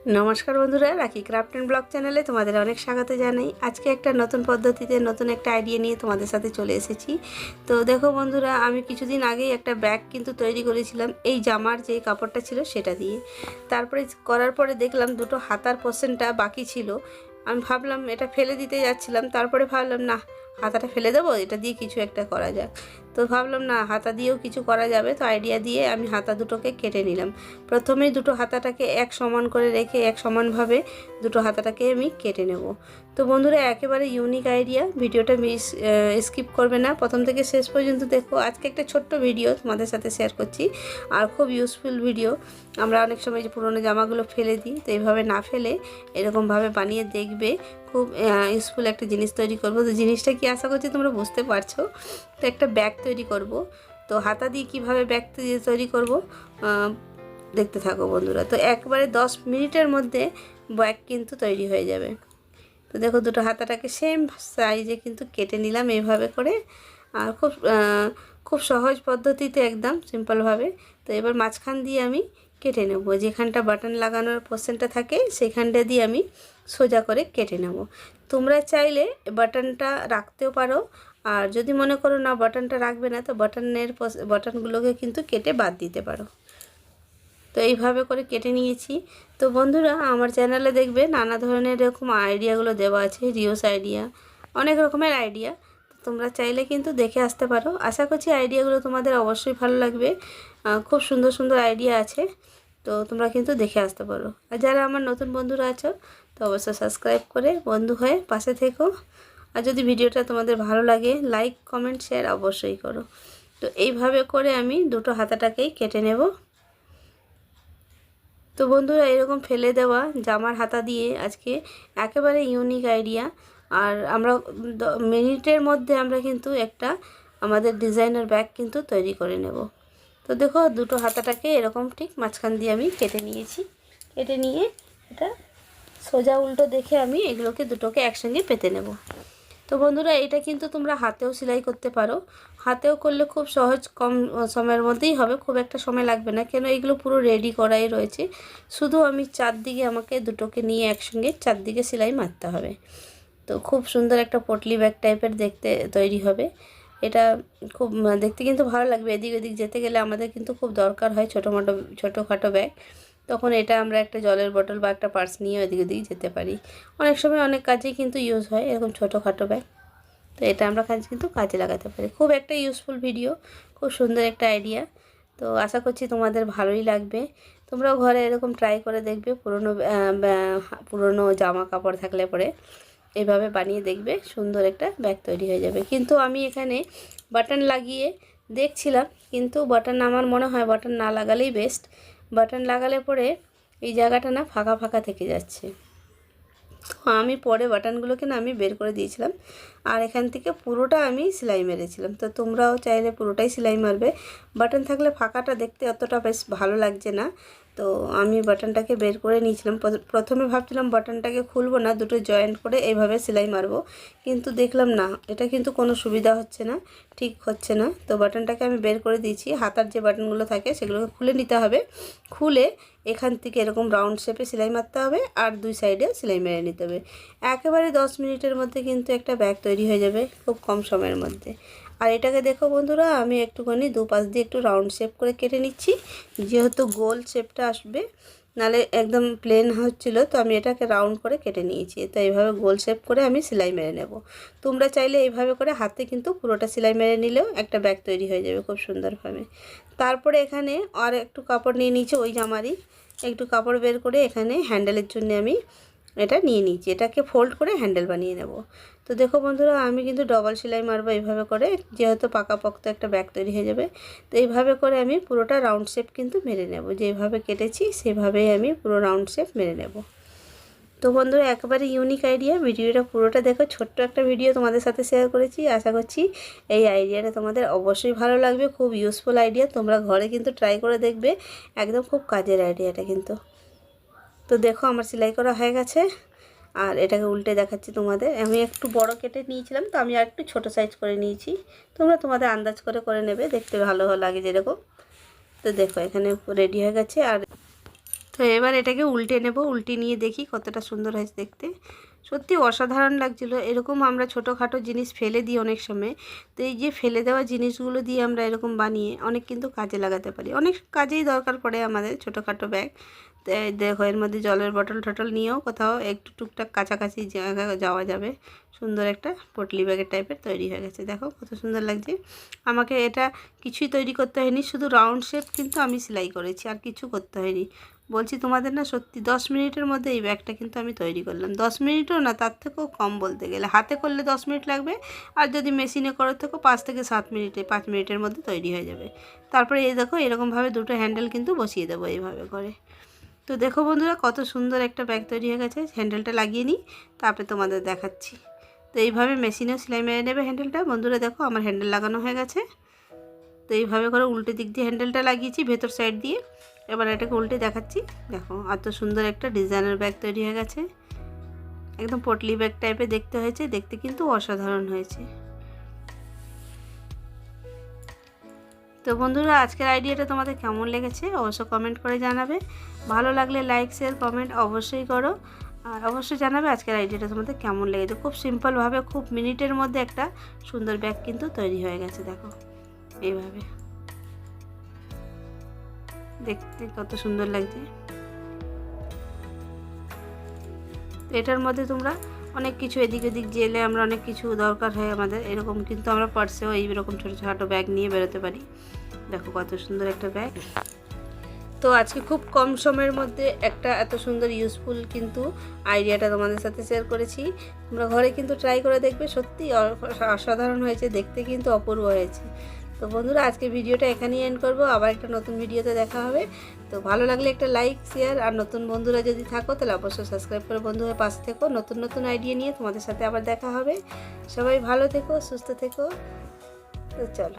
নমস্কার বন্ধুরা, রাখি ক্রাফট অ্যান্ড ব্লগ চ্যানেলে তোমাদের অনেক স্বাগত জানাই। আজকে একটা নতুন পদ্ধতিতে নতুন একটা আইডিয়া নিয়ে তোমাদের সাথে চলে এসেছি। তো দেখো বন্ধুরা, আমি কিছুদিন আগেই একটা ব্যাগ কিন্তু তৈরি করেছিলাম এই জামার যে কাপড়টা ছিল সেটা দিয়ে। তারপরে করার পরে দেখলাম দুটো হাতার পোর্শনটা বাকি ছিল। আমি ভাবলাম এটা ফেলে দিতে যাচ্ছিলাম, তারপরে ভাবলাম না, হাতাটা ফেলে দেবো, এটা দিয়ে কিছু একটা করা যাক। তো ভাবলাম না, হাতা দিয়েও কিছু করা যাবে। তো আইডিয়া দিয়ে আমি হাতা দুটোকে কেটে নিলাম। প্রথমেই দুটো হাতাটাকে এক সমান করে রেখে এক সমানভাবে দুটো হাতাটাকে আমি কেটে নেব। তো বন্ধুরা, একেবারে ইউনিক আইডিয়া, ভিডিওটা স্কিপ করবে না, প্রথম থেকে শেষ পর্যন্ত দেখো। আজকে একটা ছোট্ট ভিডিও তোমাদের সাথে শেয়ার করছি, আর খুব ইউজফুল ভিডিও। আমরা অনেক সময় যে পুরোনো জামাগুলো ফেলে দিই, তো এইভাবে না ফেলে এরকমভাবে বানিয়ে দেখবে। খুব ইউজফুল একটা জিনিস তৈরি করব। তো জিনিসটা কি, আশা করছি তোমরা বুঝতে পারছো। তো একটা ব্যাগ তৈরি করব। তো হাতা দিয়ে কীভাবে ব্যাগ তৈরি করব দেখতে থাকো বন্ধুরা। তো একবারে 10 মিনিটের মধ্যে ব্যাগ কিন্তু তৈরি হয়ে যাবে। তো দেখো, দুটো হাতাটাকে সেম সাইজে কিন্তু কেটে নিলাম এইভাবে করে, আর খুব সহজ পদ্ধতিতে, একদম সিম্পলভাবে। তো এবার মাঝখান দিয়ে আমি কেটে নেব। যেখানটা বাটন লাগানোর পোর্শনটা থাকে সেখানটা দিয়ে আমি সোজা করে কেটে নেব। তোমরা চাইলে বাটনটা রাখতেও পারো, আর যদি মনে করো না বাটনটা রাখবে না, তো বাটনগুলোকে কিন্তু কেটে বাদ দিতে পারো। তো এইভাবে করে কেটে নিয়েছি। তো বন্ধুরা, আমার চ্যানেলে দেখবে নানা ধরনের এরকম আইডিয়াগুলো দেওয়া আছে, রিউজ আইডিয়া, অনেক রকমের আইডিয়া। তো তোমরা চাইলে কিন্তু দেখে আসতে পারো। আশা করছি আইডিয়াগুলো তোমাদের অবশ্যই ভালো লাগবে। খুব সুন্দর সুন্দর আইডিয়া আছে, তো তোমরা কিন্তু দেখে আসতে পারো। আর যারা আমার নতুন বন্ধুরা আছো, তো অবশ্যই সাবস্ক্রাইব করে বন্ধু হয়ে পাশে থেকো। আর যদি ভিডিওটা তোমাদের ভালো লাগে, লাইক কমেন্ট শেয়ার অবশ্যই করো। তো এইভাবে করে আমি দুটো হাতাটাকেই কেটে নেব। তো বন্ধুরা, এরকম ফেলে দেওয়া জামার হাতা দিয়ে আজকে একেবারে ইউনিক আইডিয়া। আর আমরা মিনিটের মধ্যে আমরা কিন্তু একটা আমাদের ডিজাইনার ব্যাগ কিন্তু তৈরি করে নেব। তো দেখো, দুটো হাতাটাকে এরকম ঠিক মাঝখান দিয়ে আমি কেটে নিয়েছি। কেটে নিয়ে এটা সোজা উল্টো দেখে আমি এগুলোকে দুটোকে একসঙ্গে পেতে নেব। তো বন্ধুরা, এটা কিন্তু তোমরা হাতেও সেলাই করতে পারো। হাতেও করলে খুব সহজ, কম সময়ের মধ্যেই হবে, খুব একটা সময় লাগবে না, কেন এগুলো পুরো রেডি করাই রয়েছে। শুধু আমি চারদিকে আমাকে দুটোকে নিয়ে একসঙ্গে চারদিকে সেলাই মারতে হবে। তো খুব সুন্দর একটা পটলি ব্যাগ টাইপের দেখতে তৈরি হবে। এটা খুব দেখতে কিন্তু ভালো লাগবে। এদিক ওদিক যেতে গেলে আমাদের কিন্তু খুব দরকার হয় ছোটোখাটো ব্যাগ। তখন এটা আমরা একটা জলের বোতল বা একটা পার্স নিয়ে এদিক ওদিক যেতে পারি। অনেক সময় অনেক কাজেই কিন্তু ইউজ হয় এরকম ছোটোখাটো ব্যাগ। তো এটা আমরা কিন্তু কাজে লাগাতে পারি। খুব একটা ইউজফুল ভিডিও, খুব সুন্দর একটা আইডিয়া। তো আশা করছি তোমাদের ভালোই লাগবে। তোমরাও ঘরে এরকম ট্রাই করে দেখবে। পুরনো জামা কাপড় থাকলে পরে এইভাবে বানিয়ে দেখবে, সুন্দর একটা ব্যাগ তৈরি হয়ে যাবে। কিন্তু আমি এখানে বাটন লাগিয়ে দেখছিলাম, কিন্তু বাটন আমার মনে হয় বাটন না লাগালেই বেস্ট। বাটন লাগালে পরে এই জায়গাটা না ফাঁকা ফাঁকা থেকে যাচ্ছে। তো আমি পরে বাটনগুলোকে না আমি বের করে দিয়েছিলাম, আর এখান থেকে পুরোটা আমি সেলাই মেরেছিলাম। তো তোমরাও চাইলে পুরোটাই সেলাই মারবে। বাটন থাকলে ফাঁকাটা দেখতে অতটা বেশ ভালো লাগছে না। তো আমি বাটনটাকে বের করে নিয়েছিলাম। প্রথমে ভাবছিলাম বাটনটাকে খুলবো না, দুটো জয়েন্ট করে এইভাবে সেলাই মারবো, কিন্তু দেখলাম না, এটা কিন্তু কোনো সুবিধা হচ্ছে না, ঠিক হচ্ছে না। তো বাটনটাকে আমি বের করে দিয়েছি। হাতার যে বাটনগুলো থাকে সেগুলোকে খুলে নিতে হবে। খুলে এখান থেকে এরকম রাউন্ড শেপে সেলাই মারতে হবে, আর দুই সাইডে সেলাই মেরে নিতে হবে। একেবারে 10 মিনিটের মধ্যে কিন্তু একটা ব্যাগ তৈরি হয়ে যাবে, খুব কম সময়ের মধ্যে। আর এটাকে দেখো বন্ধুরা, আমি একটুখানি দুপাশ দিয়ে একটু রাউন্ড শেপ করে কেটে নিচ্ছি, যেহেতু গোল শেপটা আসবে, নালে একদম প্লেন হচ্ছিল। তো আমি এটাকে রাউন্ড করে কেটে নিয়েছি। তো এইভাবে গোল শেপ করে আমি সেলাই মেরে নেব। তোমরা চাইলে এইভাবে করে হাতে কিন্তু পুরোটা সেলাই মেরে নিলেও একটা ব্যাগ তৈরি হয়ে যাবে খুব সুন্দরভাবে। তারপরে এখানে আর একটু কাপড় নিয়ে নিয়েছি, ওই জামারই একটু কাপড় বের করে এখানে হ্যান্ডেলের জন্য আমি এটা নিয়ে নিয়েছি। এটাকে ফোল্ড করে হ্যান্ডেল বানিয়ে নেব। তো দেখো বন্ধুরা, আমি কিন্তু ডবল সেলাই মারবো এইভাবে করে, যেহেতু পাকাপোক্ত একটা ব্যাগ তৈরি হয়ে যাবে। তো এইভাবে করে আমি পুরোটা রাউন্ড শেপ কিন্তু মেরে নেব। যেভাবে কেটেছি সেভাবেই আমি পুরো রাউন্ড শেপ মেরে নেব। তো বন্ধুরা, একেবারে ইউনিক আইডিয়া। ভিডিওটা পুরোটা দেখো, ছোট্ট একটা ভিডিও তোমাদের সাথে শেয়ার করেছি। আশা করছি এই আইডিয়াটা তোমাদের অবশ্যই ভালো লাগবে। খুব ইউজফুল আইডিয়া, তোমরা ঘরে কিন্তু ট্রাই করে দেখবে, একদম খুব কাজের আইডিয়াটা কিন্তু। তো দেখো, আমার সেলাই করা হয়ে গেছে, আর এটাকে উল্টে দেখাচ্ছি তোমাদের। আমি একটু বড় কেটে নিয়েছিলাম, তো আমি আর একটু ছোটো সাইজ করে নিয়েছি। তোমরা তোমাদের আন্দাজ করে নেবে, দেখতে ভালো লাগে যেরকম। তো দেখো, এখানে রেডি হয়ে গেছে। আর তো তো এবার এটাকে উল্টে নেব, উল্টে নিয়ে দেখি কতটা সুন্দর হয়েছে দেখতে। সত্যি অসাধারণ লাগছিলো। এরকম আমরা ছোটোখাটো জিনিস ফেলে দিই অনেক সময়, তো এই যে ফেলে দেওয়া জিনিসগুলো দিয়ে আমরা এরকম বানিয়ে অনেক কিন্তু কাজে লাগাতে পারি। অনেক কাজেই দরকার পড়ে আমাদের ছোটোখাটো ব্যাগ। তো দেখো এর মধ্যে জলের বটল টটল নিয়েও কোথাও একটু টুকটাক কাছাকাছি জায়গা যাওয়া যাবে। সুন্দর একটা পটলি ব্যাগের টাইপের তৈরি হয়ে গেছে, দেখো কত সুন্দর লাগছে। আমাকে এটা কিছুই তৈরি করতে হয়নি, শুধু রাউন্ড শেপ কিন্তু আমি সেলাই করেছি, আর কিছু করতে হয়নি। বলছি তোমাদের না, সত্যি 10 মিনিটের মধ্যে এই ব্যাগটা কিন্তু আমি তৈরি করলাম। 10 মিনিটও না, তার থেকেও কম বলতে গেলে। হাতে করলে 10 মিনিট লাগবে, আর যদি মেশিনে করো থেকো 5 থেকে 7 মিনিটে, 5 মিনিটের মধ্যে তৈরি হয়ে যাবে। তারপরে এই দেখো এরকমভাবে দুটো হ্যান্ডেল কিন্তু বসিয়ে দেবো এইভাবে করে। তো দেখো বন্ধুরা কত সুন্দর একটা ব্যাগ তৈরি হয়ে গেছে। হ্যান্ডেলটা লাগিয়ে নিই, তারপরে তোমাদের দেখাচ্ছি। তো এইভাবে মেশিনেও সেলাই মেরে নেবে হ্যান্ডেলটা। বন্ধুরা দেখো আমার হ্যান্ডেল লাগানো হয়ে গেছে। তো এইভাবে করে উল্টে দিক দিয়ে হ্যান্ডেলটা লাগিয়েছি, ভেতর সাইড দিয়ে। এবার এটাকে উল্টে দেখাচ্ছি, দেখো এত সুন্দর একটা ডিজাইনের ব্যাগ তৈরি হয়ে গেছে। একদম পটলি ব্যাগ টাইপের দেখতে হয়েছে, দেখতে কিন্তু অসাধারণ হয়েছে। তো বন্ধুরা আজকের আইডিয়াটা তোমাদের কেমন লেগেছে অবশ্যই কমেন্ট করে জানাবে। ভালো লাগলে লাইক শেয়ার কমেন্ট অবশ্যই করো, আর অবশ্যই জানাবে আজকের আইডিয়াটা তোমাদের কেমন লেগেছে। খুব সিম্পলভাবে, খুব মিনিটের মধ্যে একটা সুন্দর ব্যাগ কিন্তু তৈরি হয়ে গেছে। দেখো এইভাবে দেখতে কত সুন্দর লাগছে। এটার মধ্যে তোমরা অনেক কিছু এদিক ওদিক জেলে আমরা অনেক কিছু দরকার হয় আমাদের, এরকম কিন্তু আমরা পার্সেও এইরকম ছোটো ছোটো ব্যাগ নিয়ে বেরোতে পারি। দেখো কত সুন্দর একটা ব্যাগ। তো আজকে খুব কম সময়ের মধ্যে একটা এত সুন্দর ইউজফুল কিন্তু আইডিয়াটা তোমাদের সাথে শেয়ার করেছি। তোমরা ঘরে কিন্তু ট্রাই করে দেখবে, সত্যি অসাধারণ হয়েছে, দেখতে কিন্তু অপূর্ব হয়েছে। তো বন্ধুরা আজকে ভিডিওটা এখানেই এন্ড করবো, আবার একটা নতুন ভিডিওতে দেখা হবে। তো ভালো লাগলে একটা লাইক শেয়ার, আর নতুন বন্ধুরা যদি থাকো তাহলে অবশ্যই সাবস্ক্রাইব করে বন্ধু হয়ে পাশে থেকো। নতুন নতুন আইডিয়া নিয়ে তোমাদের সাথে আবার দেখা হবে। সবাই ভালো থেকো, সুস্থ থেকো। তো চলো।